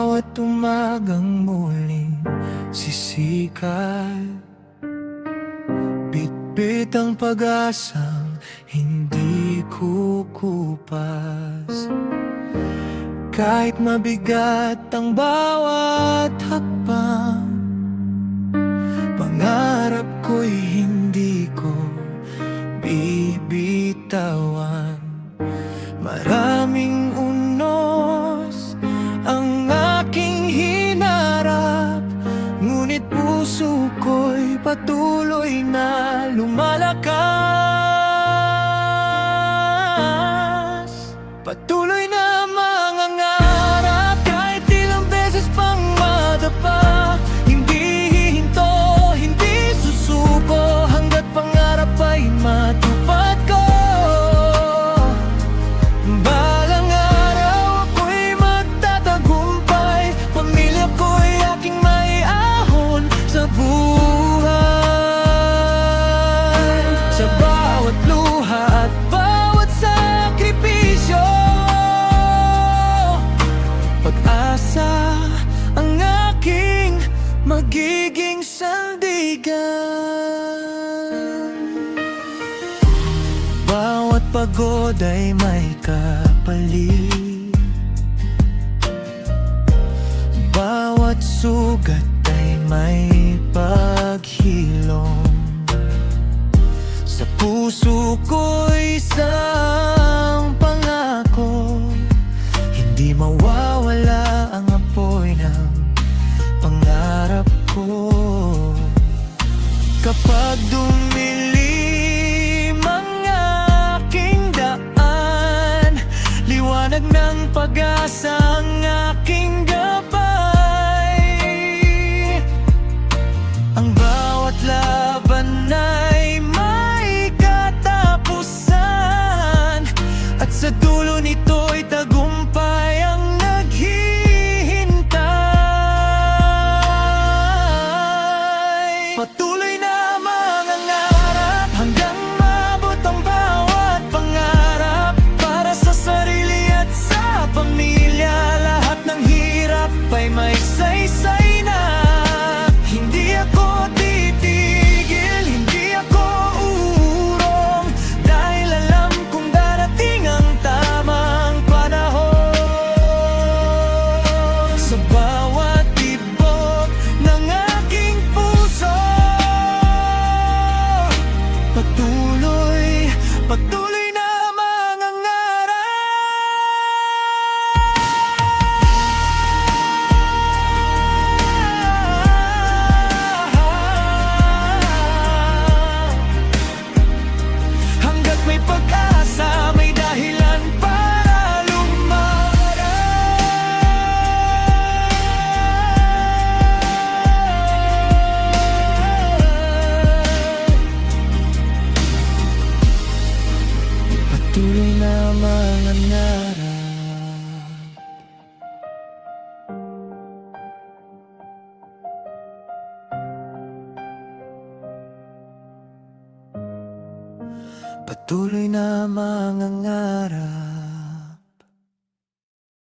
bawat umagang muling sisikat, bitbit ang pag-asang hindi kukupas. Kahit mabigat ang bawat hakbang, pangarap ko'y hindi ko bibitawan. Maraming unos ang aking hinarap, ngunit puso ko'y patuloy na lumalakas. Patuloy na mangangarap kahit ilang beses pang madapa. Hindi hihinto, hindi susuko, hanggat pangarap ay matupad ko. Balang araw ako'y magtatagumpay, pamilya ko'y aking maiahon sa buhay. Sa bawat luha at bawat sakripisyo, pag-asa ang aking magiging sandigan. Bawat pagod ay may kapalit, bawat sugat ay may paghilom. Sa puso ko'y isang pangako, hindi mawawala ang apoy ng pangarap ko. Kapag dumilim ang aking daan, liwanag ng pag-asa ang aking gabay. Ang bawat laban ay may katapusan, at sa dulo nito'y tagumpay ang naghihintay. Patuloy na mangangarap hanggang maabot ang bawat pangarap, para sa sarili at sa pamilya. Lahat ng hirap ay may saysay na. Hindi ako titigil, hindi ako uurong, dahil alam kong darating ang tamang panahon. Sa bawat tibok ng aking puso, patuloy, patuloy na mangangarap. Hanggat may pag-asa, may dahilan para lumaran. Patuloy na mangangarap. Patuloy na mangangarap.